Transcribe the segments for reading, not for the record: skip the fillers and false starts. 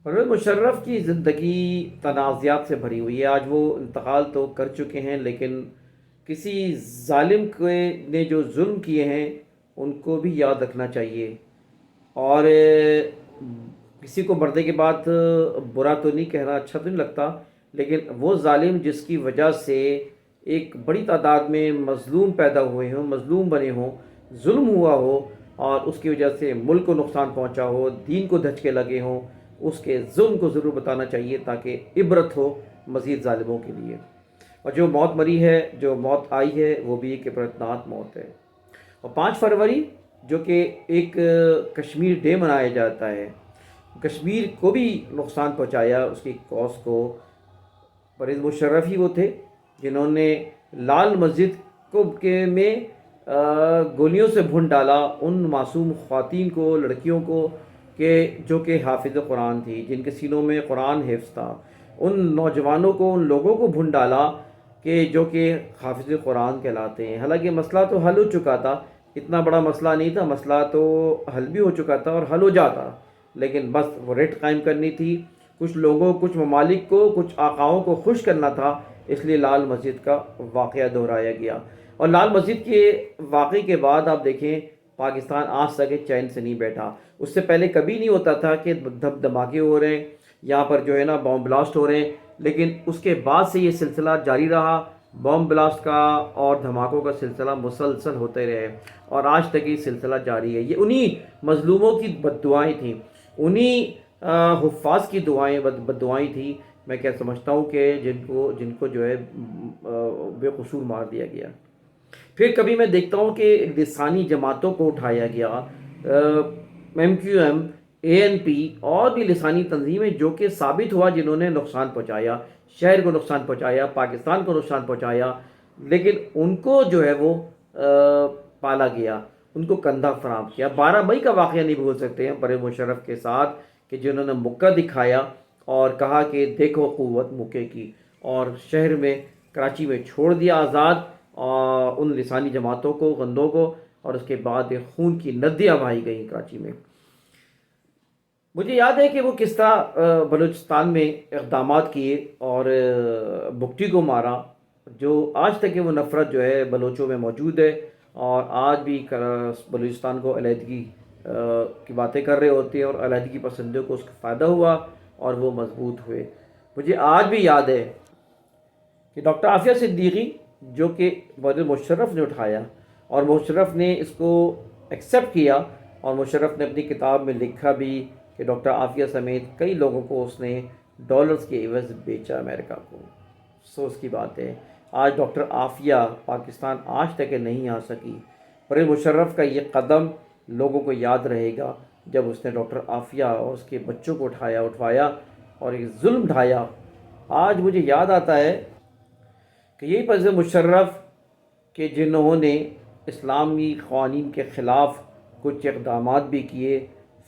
پرویز مشرف کی زندگی تنازعات سے بھری ہوئی ہے. آج وہ انتقال تو کر چکے ہیں، لیکن کسی ظالم کے نے جو ظلم کیے ہیں ان کو بھی یاد رکھنا چاہیے. اور کسی کو مرنے کے بعد برا تو نہیں کہنا، اچھا تو نہیں لگتا، لیکن وہ ظالم جس کی وجہ سے ایک بڑی تعداد میں مظلوم پیدا ہوئے ہوں، مظلوم بنے ہوں، ظلم ہوا ہو، اور اس کی وجہ سے ملک کو نقصان پہنچا ہو، دین کو دھچکے لگے ہوں، اس کے ظلم کو ضرور بتانا چاہیے تاکہ عبرت ہو مزید ظالموں کے لیے. اور جو موت مری ہے، جو موت آئی ہے، وہ بھی ایک عبرتناک موت ہے. اور 5 فروری جو کہ ایک کشمیر ڈے منایا جاتا ہے، کشمیر کو بھی نقصان پہنچایا، اس کی کوس کو. پرویز مشرف ہی وہ تھے جنہوں نے لال مسجد کو میں گولیوں سے بھون ڈالا ان معصوم خواتین کو، لڑکیوں کو، کہ جو کہ حافظ قرآن تھی، جن کے سینوں میں قرآن حفظ تھا. ان نوجوانوں کو، ان لوگوں کو بھون ڈالا کہ جو کہ حافظ قرآن کہلاتے ہیں. حالانکہ مسئلہ تو حل ہو چکا تھا، اتنا بڑا مسئلہ نہیں تھا، مسئلہ تو حل بھی ہو چکا تھا اور حل ہو جاتا، لیکن بس وہ ریٹ قائم کرنی تھی. کچھ لوگوں، کچھ ممالک کو، کچھ آقاؤں کو خوش کرنا تھا، اس لیے لال مسجد کا واقعہ دہرایا گیا. اور لال مسجد کے واقعے کے بعد آپ دیکھیں پاکستان آج تک چین سے نہیں بیٹھا. اس سے پہلے کبھی نہیں ہوتا تھا کہ دھماکے ہو رہے ہیں یہاں پر، جو ہے نا بام بلاسٹ ہو رہے ہیں، لیکن اس کے بعد سے یہ سلسلہ جاری رہا. بام بلاسٹ کا اور دھماکوں کا سلسلہ مسلسل ہوتے رہے اور آج تک یہ سلسلہ جاری ہے. یہ انہی مظلوموں کی بد دعائیں تھیں، انہی حفاظ کی دعائیں، بد دعائیں تھیں. میں کیا سمجھتا ہوں کہ جن کو جو ہے بے قصور مار دیا گیا. پھر کبھی میں دیکھتا ہوں کہ لسانی جماعتوں کو اٹھایا گیا، ایم کیو ایم، اے این پی اور بھی لسانی تنظیمیں، جو کہ ثابت ہوا جنہوں نے نقصان پہنچایا، شہر کو نقصان پہنچایا، پاکستان کو نقصان پہنچایا، لیکن ان کو جو ہے وہ پالا گیا، ان کو کندھا فراہم کیا. 12 مئی کا واقعہ نہیں بھول سکتے ہیں پرویز مشرف کے ساتھ، کہ جنہوں نے مکہ دکھایا اور کہا کہ دیکھو قوت مکے کی، اور شہر میں، کراچی میں چھوڑ دیا آزاد ان لسانی جماعتوں کو، غندوں کو، اور اس کے بعد خون کی ندیاں بہائی گئیں کراچی میں. مجھے یاد ہے کہ وہ کس طرح بلوچستان میں اقدامات کیے اور بگٹی کو مارا. جو آج تک وہ نفرت جو ہے بلوچوں میں موجود ہے، اور آج بھی بلوچستان کو علیحدگی کی باتیں کر رہے ہوتے ہیں، اور علیحدگی پسندوں کو اس کا فائدہ ہوا اور وہ مضبوط ہوئے. مجھے آج بھی یاد ہے کہ ڈاکٹر عافیہ صدیقی، جو کہ پرویز مشرف نے اٹھایا، اور مشرف نے اس کو ایکسیپٹ کیا، اور مشرف نے اپنی کتاب میں لکھا بھی کہ ڈاکٹر عافیہ سمیت کئی لوگوں کو اس نے ڈالرز کے عوض بیچا امریکہ کو. افسوس کی بات ہے آج ڈاکٹر عافیہ پاکستان آج تک نہیں آ سکی. پرویز مشرف کا یہ قدم لوگوں کو یاد رہے گا جب اس نے ڈاکٹر عافیہ اور اس کے بچوں کو اٹھوایا اور ایک ظلم ڈھایا. آج مجھے یاد آتا ہے کہ یہی پرویز مشرف کہ جنہوں نے اسلامی قوانین کے خلاف کچھ اقدامات بھی کیے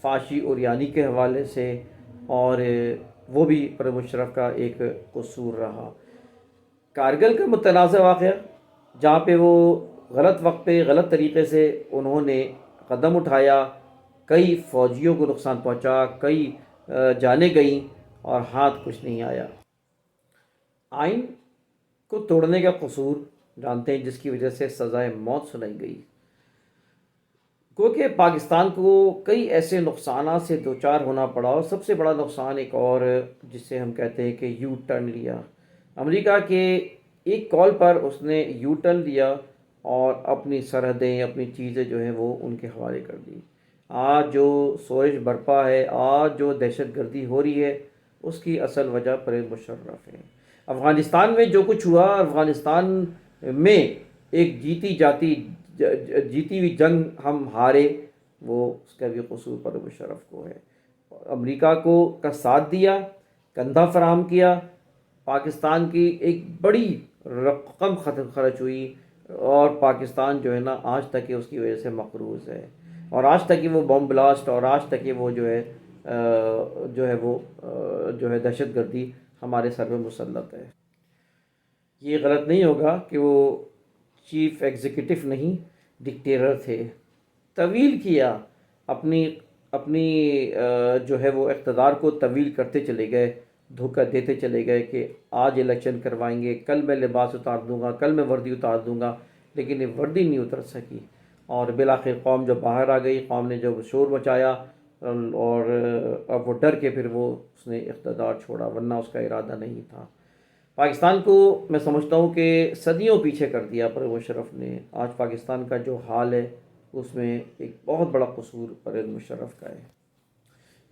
فاشی اور یانی کے حوالے سے، اور وہ بھی پرویز مشرف کا ایک قصور رہا. کارگل کا متنازع واقعہ، جہاں پہ وہ غلط وقت پہ غلط طریقے سے انہوں نے قدم اٹھایا، کئی فوجیوں کو نقصان پہنچا، کئی جانیں گئیں اور ہاتھ کچھ نہیں آیا. آئین کو توڑنے کا قصور جانتے ہیں، جس کی وجہ سے سزائے موت سنائی گئی. کیونکہ پاکستان کو کئی ایسے نقصانات سے دوچار ہونا پڑا، اور سب سے بڑا نقصان ایک اور، جسے ہم کہتے ہیں کہ یو ٹرن لیا. امریکہ کے ایک کال پر اس نے یو ٹرن لیا اور اپنی سرحدیں، اپنی چیزیں جو ہیں وہ ان کے حوالے کر دی. آج جو سوزش برپا ہے، آج جو دہشت گردی ہو رہی ہے، اس کی اصل وجہ پرویز مشرف ہے. افغانستان میں جو کچھ ہوا، افغانستان میں ایک جیتی ہوئی جنگ ہم ہارے، وہ اس کا بھی قصور پرویز مشرف کو ہے. امریکہ کو کا ساتھ دیا، کندھا فراہم کیا، پاکستان کی ایک بڑی رقم خرچ ہوئی، اور پاکستان جو ہے نا آج تک اس کی وجہ سے مقروض ہے، اور آج تک وہ بم بلاسٹ، اور آج تک وہ جو ہے دہشت گردی ہمارے سر پہ مسلط ہے. یہ غلط نہیں ہوگا کہ وہ چیف ایگزیکٹو نہیں، ڈکٹیٹر تھے. طویل کیا اپنی اپنی جو ہے وہ اقتدار کو طویل کرتے چلے گئے، دھوکہ دیتے چلے گئے کہ آج الیکشن کروائیں گے، کل میں لباس اتار دوں گا، کل میں وردی اتار دوں گا، لیکن یہ وردی نہیں اتر سکی، اور بالآخر قوم جو باہر آ گئی، قوم نے جو شور مچایا، اور اب وہ ڈر کے پھر وہ اس نے اقتدار چھوڑا، ورنہ اس کا ارادہ نہیں تھا۔ پاکستان کو میں سمجھتا ہوں کہ صدیوں پیچھے کر دیا پرویز مشرف نے۔ آج پاکستان کا جو حال ہے اس میں ایک بہت بڑا قصور پرویز مشرف کا ہے۔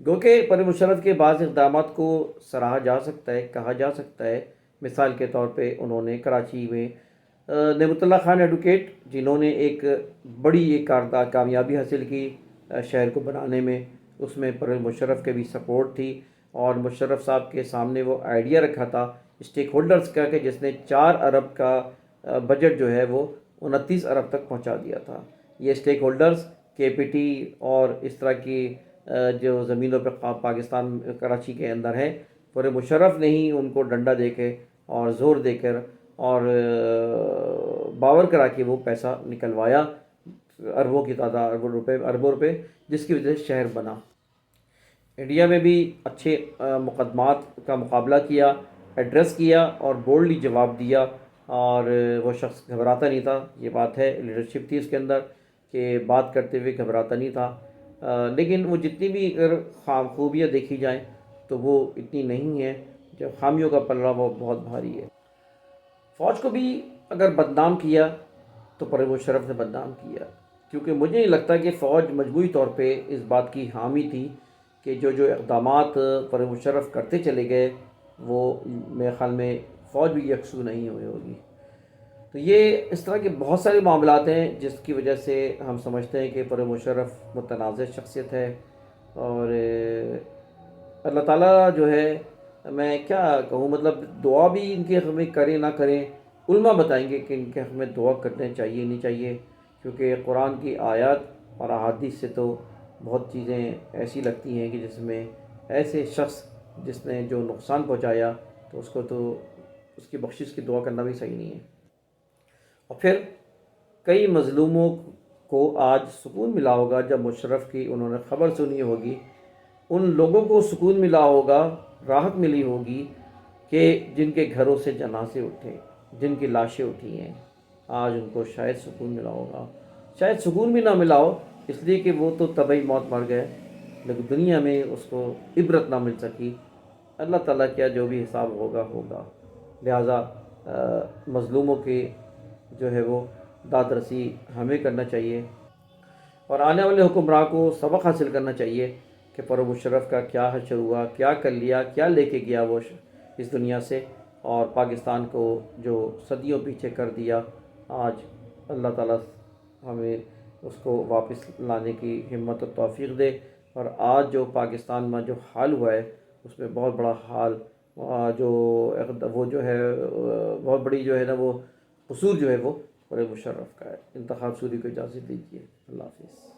گو کہ پرویز مشرف کے بعض اقدامات کو سراہا جا سکتا ہے، کہا جا سکتا ہے۔ مثال کے طور پہ انہوں نے کراچی میں نعمت اللہ خان ایڈوکیٹ، جنہوں نے ایک بڑی ایک کامیابی حاصل کی شہر کو بنانے میں، اس میں پرویز مشرف کے بھی سپورٹ تھی، اور مشرف صاحب کے سامنے وہ آئیڈیا رکھا تھا اسٹیک ہولڈرز کا، کہ جس نے 4 ارب کا بجٹ جو ہے وہ 29 ارب تک پہنچا دیا تھا۔ یہ اسٹیک ہولڈرز کے پی ٹی اور اس طرح کی جو زمینوں پہ پاکستان کراچی کے اندر ہے، پرویز مشرف نے ہی ان کو ڈنڈا دے کے اور زور دے کر اور باور کرا کے وہ پیسہ نکلوایا، اربوں کی تعداد، اربوں روپے، جس کی وجہ سے شہر بنا۔ انڈیا میں بھی اچھے مقدمات کا مقابلہ کیا، ایڈریس کیا اور بولڈلی جواب دیا، اور وہ شخص گھبراتا نہیں تھا۔ یہ بات ہے، لیڈرشپ تھی اس کے اندر کہ بات کرتے ہوئے گھبراتا نہیں تھا۔ لیکن وہ جتنی بھی اگر خوبیاں دیکھی جائیں تو وہ اتنی نہیں ہیں، جو خامیوں کا پلڑا وہ بہت بھاری ہے۔ فوج کو بھی اگر بدنام کیا تو پرویز مشرف نے بدنام کیا، کیونکہ مجھے نہیں لگتا کہ فوج مجموعی طور پہ اس بات کی حامی تھی کہ جو اقدامات پرویز مشرف کرتے چلے گئے وہ میرے خیال میں فوج بھی یکسو نہیں ہوئی ہوگی۔ تو یہ اس طرح کے بہت سارے معاملات ہیں جس کی وجہ سے ہم سمجھتے ہیں کہ پرویز مشرف متنازع شخصیت ہے، اور اللہ تعالیٰ جو ہے، میں کیا کہوں، مطلب دعا بھی ان کے حق میں کریں نہ کریں، علماء بتائیں گے کہ ان کے حق میں دعا کرنے چاہیے نہیں چاہیے، کیونکہ قرآن کی آیات اور احادیث سے تو بہت چیزیں ایسی لگتی ہیں کہ جس میں ایسے شخص جس نے جو نقصان پہنچایا تو اس کو تو اس کی بخشش کی دعا کرنا بھی صحیح نہیں ہے۔ اور پھر کئی مظلوموں کو آج سکون ملا ہوگا جب مشرف کی انہوں نے خبر سنی ہوگی، ان لوگوں کو سکون ملا ہوگا، راحت ملی ہوگی کہ جن کے گھروں سے جنازے اٹھے، جن کی لاشیں اٹھی ہیں، آج ان کو شاید سکون ملا ہوگا۔ شاید سکون بھی نہ ملا ہو، اس لیے کہ وہ تو طبعی موت مر گئے، لیکن دنیا میں اس کو عبرت نہ مل سکی۔ اللہ تعالیٰ کیا جو بھی حساب ہوگا ہوگا، لہٰذا مظلوموں کی جو ہے وہ داد رسی ہمیں کرنا چاہیے، اور آنے والے حکمراں کو سبق حاصل کرنا چاہیے کہ پرویز مشرف کا کیا حشر ہوا، کیا کر لیا، کیا لے کے گیا وہ اس دنیا سے، اور پاکستان کو جو صدیوں پیچھے کر دیا، آج اللہ تعالیٰ ہمیں اس کو واپس لانے کی ہمت و توفیق دے۔ اور آج جو پاکستان میں جو حال ہوا ہے اس میں بہت بڑا حال جو وہ جو ہے بہت بڑی جو ہے نا وہ قصور جو ہے وہ پرویز مشرف کا ہے۔ انتخاب سوری کو اجازت دیجیے، اللہ حافظ۔